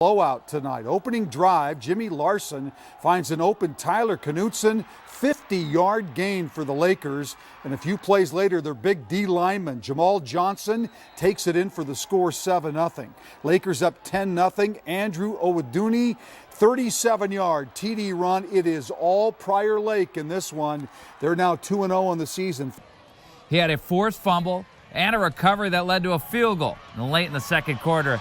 Blowout tonight. Opening drive, Jimmy Larson finds an open Tyler Knutson, 50-yard gain for the Lakers. And a few plays later, their big D lineman, Jamal Johnson, takes it in for the score 7-0. Lakers up 10-0. Andrew Owodunni, 37-yard TD run. It is all Prior Lake in this one. They're now 2-0 on the season. He had a forced fumble and a recovery that led to a field goal. And late in the second quarter,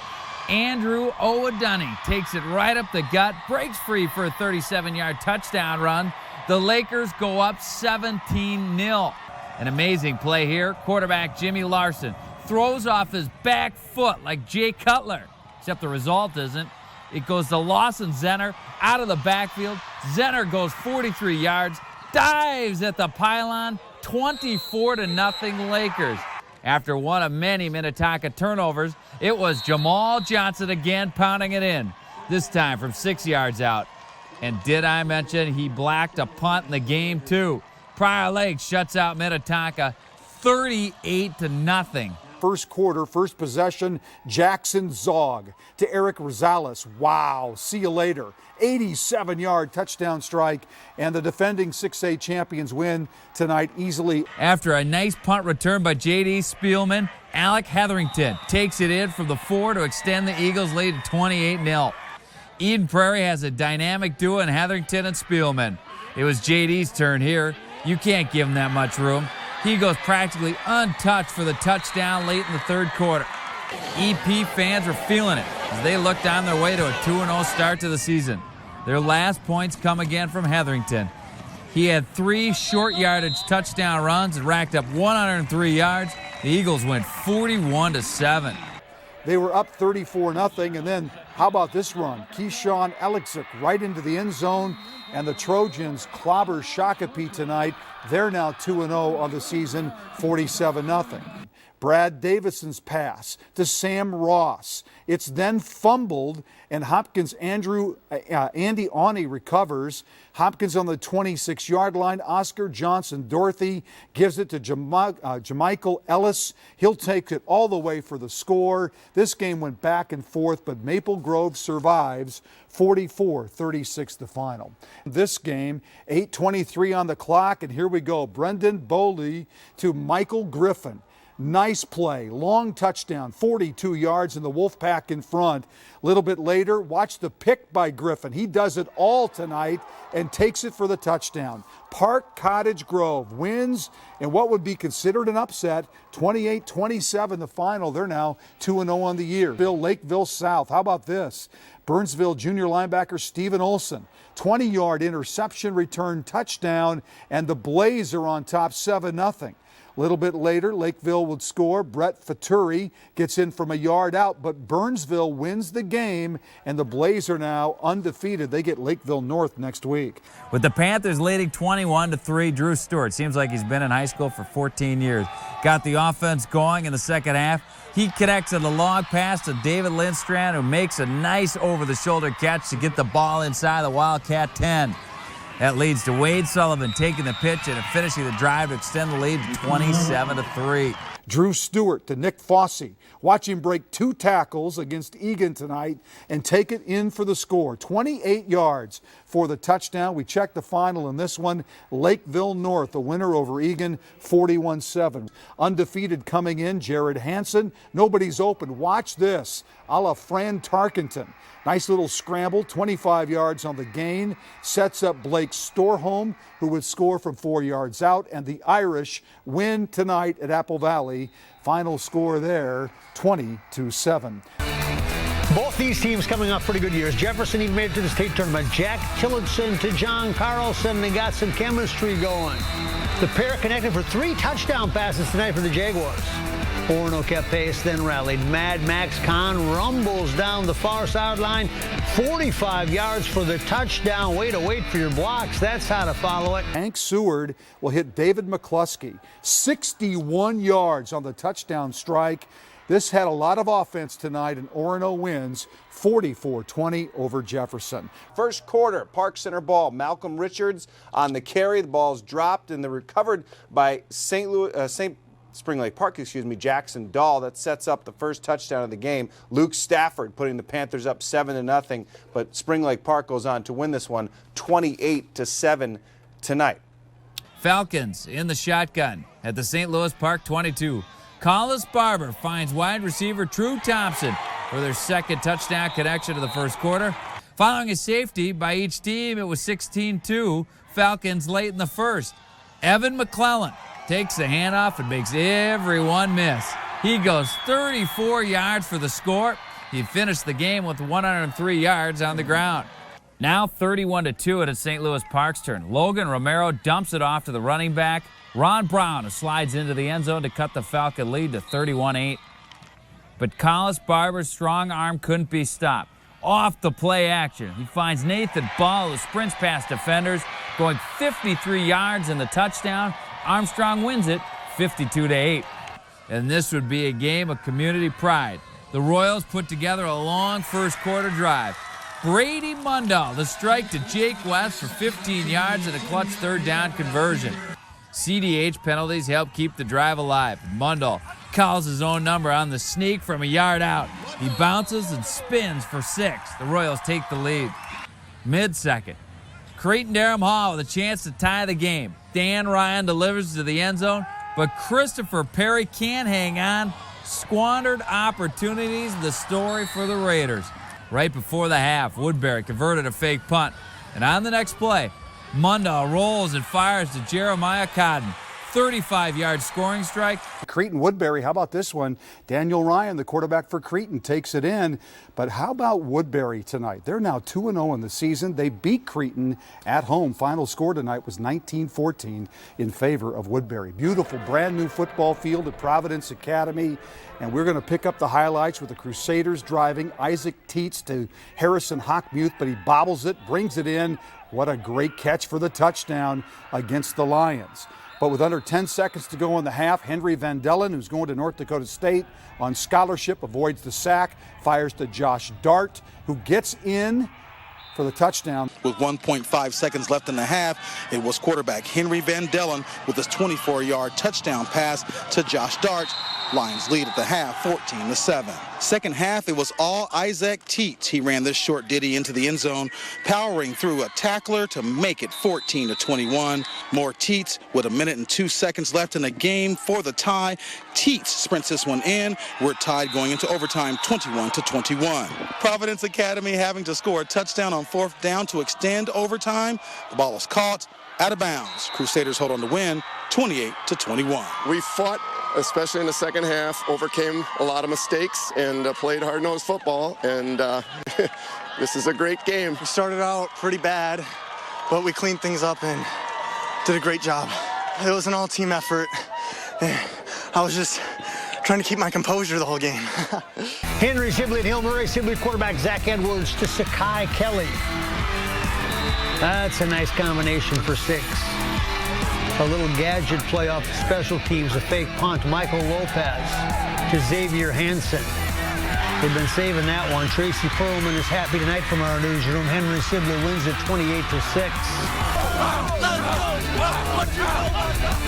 Andrew Owodunni takes it right up the gut, breaks free for a 37-yard touchdown run. The Lakers go up 17-0. An amazing play here. Quarterback Jimmy Larson throws off his back foot like Jay Cutler, except the result isn't. It goes to Lawson Zenner out of the backfield. Zenner goes 43 yards, dives at the pylon, 24-0 Lakers. After one of many Minnetonka turnovers, it was Jamal Johnson again pounding it in, this time from 6 yards out. And did I mention he blacked a punt in the game too? Prior Lake shuts out Minnetonka 38-0. First quarter, first possession, Jackson Zog to Eric Rosales. Wow, see you later. 87-yard touchdown strike, and the defending 6A champions win tonight easily. After a nice punt return by J.D. Spielman, Alec Hetherington takes it in from the 4 to extend the Eagles' lead to 28-0. Eden Prairie has a dynamic duo in Hetherington and Spielman. It was J.D.'s turn here. You can't give him that much room. He goes practically untouched for the touchdown late in the third quarter. EP fans are feeling it as they looked on their way to a 2-0 start to the season. Their last points come again from Hetherington. He had 3 short yardage touchdown runs and racked up 103 yards. The Eagles went 41-7. They were up 34-0, and then how about this run? Keyshawn Alexic right into the end zone, and the Trojans clobber Shakopee tonight. They're now 2-0 on the season, 47-0. Brad Davison's pass to Sam Ross. It's then fumbled, and Hopkins Andy Awney recovers. Hopkins on the 26-yard line. Oscar Johnson Dorothy gives it to Jamichael Ellis. He'll take it all the way for the score. This game went back and forth, but Maple Grove survives. 44-36 the final. This game, 8:23 on the clock, and here we go. Brendan Boley to Michael Griffin. Nice play, long touchdown, 42 yards, and the Wolfpack in front. A little bit later, watch the pick by Griffin. He does it all tonight and takes it for the touchdown. Park Cottage Grove wins in what would be considered an upset, 28-27 the final. They're now 2-0 on the year. Lakeville South, how about this? Burnsville junior linebacker Stephen Olson, 20-yard interception return touchdown, and the Blaze are on top 7-0. A little bit later, Lakeville would score. Brett Faturi gets in from a yard out, but Burnsville wins the game, and the Blaze are now undefeated. They get Lakeville North next week. With the Panthers leading 21-3, Drew Stewart seems like he's been in high school for 14 years. Got the offense going in the second half. He connects on the long pass to David Lindstrand, who makes a nice over-the-shoulder catch to get the ball inside the Wildcat 10. That leads to Wade Sullivan taking the pitch and finishing the drive to extend the lead to 27-3. Drew Stewart to Nick Fossey. Watch him break 2 tackles against Egan tonight and take it in for the score. 28 yards for the touchdown. We check the final in this one. Lakeville North, the winner over Egan, 41-7. Undefeated coming in, Jared Hansen. Nobody's open. Watch this, a la Fran Tarkenton. Nice little scramble, 25 yards on the gain. Sets up Blake Storholm, who would score from 4 yards out. And the Irish win tonight at Apple Valley. Final score there, 20-7. Both these teams coming off pretty good years. Jefferson even made it to the state tournament. Jack Tillotson to John Carlson. They got some chemistry going. The pair connected for 3 touchdown passes tonight for the Jaguars. Orono kept pace, then rallied. Mad Max Khan rumbles down the far sideline. 45 yards for the touchdown. Way to wait for your blocks. That's how to follow it. Hank Seward will hit David McCluskey. 61 yards on the touchdown strike. This had a lot of offense tonight, and Orono wins 44-20 over Jefferson. First quarter, Park Center ball. Malcolm Richards on the carry. The ball's dropped and they're recovered by St. Spring Lake Park, Jackson Dahl. That sets up the first touchdown of the game. Luke Stafford putting the Panthers up 7-0, but Spring Lake Park goes on to win this one 28-7 tonight. Falcons in the shotgun at the St. Louis Park 22. Collis Barber finds wide receiver True Thompson for their second touchdown connection of the first quarter. Following a safety by each team, it was 16-2 Falcons late in the first. Evan McClellan takes the handoff and makes everyone miss. He goes 34 yards for the score. He finished the game with 103 yards on the ground. Now 31-2 at St. Louis Park's turn. Logan Romero dumps it off to the running back. Ron Brown slides into the end zone to cut the Falcon lead to 31-8. But Collis Barber's strong arm couldn't be stopped. Off the play action, he finds Nathan Ball, who sprints past defenders, going 53 yards in the touchdown. Armstrong wins it 52-8. And this would be a game of community pride. The Royals put together a long first quarter drive. Brady Mundahl, the strike to Jake West for 15 yards and a clutch third down conversion. CDH penalties help keep the drive alive. Mundahl calls his own number on the sneak from a yard out. He bounces and spins for 6. The Royals take the lead. Mid-second, Cretin-Derham Hall with a chance to tie the game. Dan Ryan delivers to the end zone, but Christopher Perry can't hang on. Squandered opportunities, the story for the Raiders. Right before the half, Woodbury converted a fake punt. And on the next play, Mundahl rolls and fires to Jeremiah Cotton. 35-yard scoring strike. Cretin-Woodbury, how about this one? Daniel Ryan, the quarterback for Cretin, takes it in. But how about Woodbury tonight? They're now 2-0 in the season. They beat Cretin at home. Final score tonight was 19-14 in favor of Woodbury. Beautiful brand new football field at Providence Academy. And we're going to pick up the highlights with the Crusaders driving. Isaac Teets to Harrison Hockmuth, but he bobbles it, brings it in. What a great catch for the touchdown against the Lions. But with under 10 seconds to go in the half, Henry Van Dellen, who's going to North Dakota State on scholarship, avoids the sack, fires to Josh Dart, who gets in for the touchdown. With 1.5 seconds left in the half, it was quarterback Henry Van Dellen with his 24-yard touchdown pass to Josh Dart. Lions lead at the half, 14-7. Second half, it was all Isaac Teets. He ran this short ditty into the end zone, powering through a tackler to make it 14-21. More Teets with 1 minute and 2 seconds left in the game for the tie. Teets sprints this one in. We're tied going into overtime, 21-21. Providence Academy having to score a touchdown on fourth down to extend overtime. The ball is caught out of bounds. Crusaders hold on to win, 28-21. We fought, especially in the second half, overcame a lot of mistakes and played hard-nosed football, and this is a great game. We started out pretty bad, but we cleaned things up and did a great job. It was an all-team effort. I was just trying to keep my composure the whole game. Henry Sibley and Hill Murray. Sibley quarterback Zach Edwards to Sakai Kelly. That's a nice combination for 6. A little gadget play off the special teams, a fake punt. Michael Lopez to Xavier Hansen. They've been saving that one. Tracy Perlman is happy tonight from our newsroom. Henry Sibley wins it 28-6.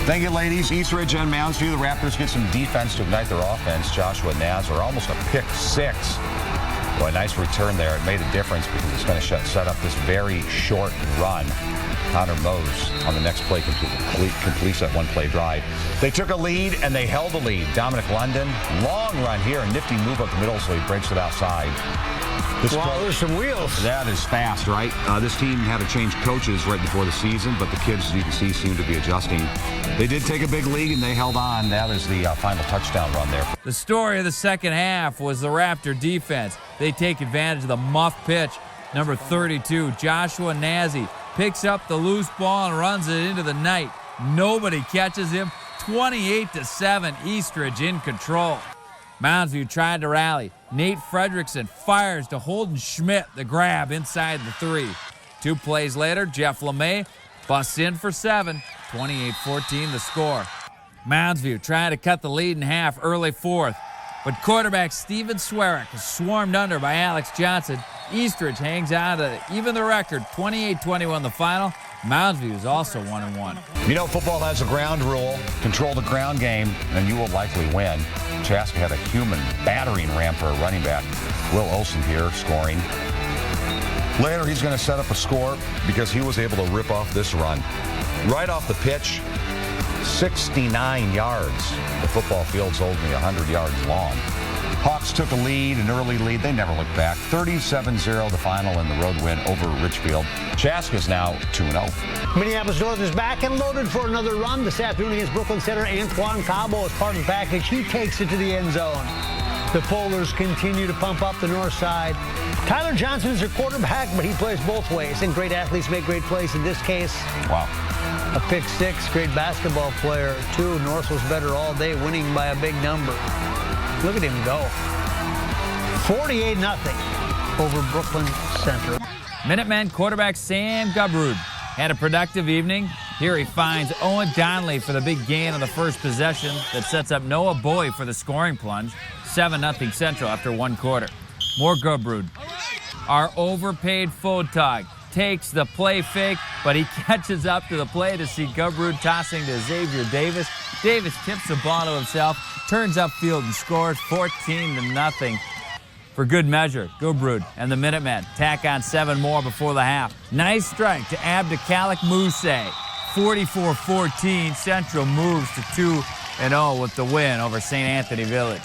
Thank you, ladies. Eastridge and Mounds View. The Raptors get some defense to ignite their offense. Joshua Nazar, almost a pick 6. Boy, nice return there. It made a difference because it's going to set up this very short run. Connor Mose on the next play completes that one-play drive. They took a lead, and they held the lead. Dominic London, long run here, a nifty move up the middle, so he breaks it outside. Wow, there's some wheels. That is fast, right? This team had to change coaches right before the season, but the kids, as you can see, seem to be adjusting. They did take a big lead, and they held on. That is the final touchdown run there. The story of the second half was the Raptor defense. They take advantage of the muff pitch. Number 32, Joshua Nazi, picks up the loose ball and runs it into the night. Nobody catches him. 28-7, Eastridge in control. Mounds View tried to rally. Nate Fredrickson fires to Holden Schmidt, the grab inside the 3. 2 plays later, Jeff LeMay busts in for 7. 28-14 the score. Mounds View trying to cut the lead in half early fourth, but quarterback Steven Swearick is swarmed under by Alex Johnson. Eastridge hangs on to even the record, 28-21 the final. Moundsview is also 1-1. You know, football has a ground rule. Control the ground game, and you will likely win. Chaska had a human battering ram for a running back. Will Olsen here scoring. Later, he's going to set up a score because he was able to rip off this run. Right off the pitch, 69 yards. The football field's only 100 yards long. Hawks took a lead, an early lead. They never looked back. 37-0 the final in the road win over Richfield. Chaska's now 2-0. Minneapolis North is back and loaded for another run this afternoon against Brooklyn Center. Antoine Cabo is part of the package. He takes it to the end zone. The Polars continue to pump up the north side. Tyler Johnson is their quarterback, but he plays both ways, and great athletes make great plays. In this case, Wow. a pick six, great basketball player, too. North was better all day, winning by a big number. Look at him go. 48-0 over Brooklyn Center. Minutemen quarterback Sam Gubrud had a productive evening. Here he finds Owen Donnelly for the big gain on the first possession that sets up Noah Boy for the scoring plunge. 7-0 Central after one quarter. More Gubrud. Our overpaid Photog takes the play fake, but he catches up to the play to see Gubrud tossing to Xavier Davis. Davis tips the ball to himself, turns upfield and scores 14-0. For good measure, Gubrud and the Minutemen tack on 7 more before the half. Nice strike to Abdikalik Muse. 44-14, Central moves to 2-0 with the win over St. Anthony Village.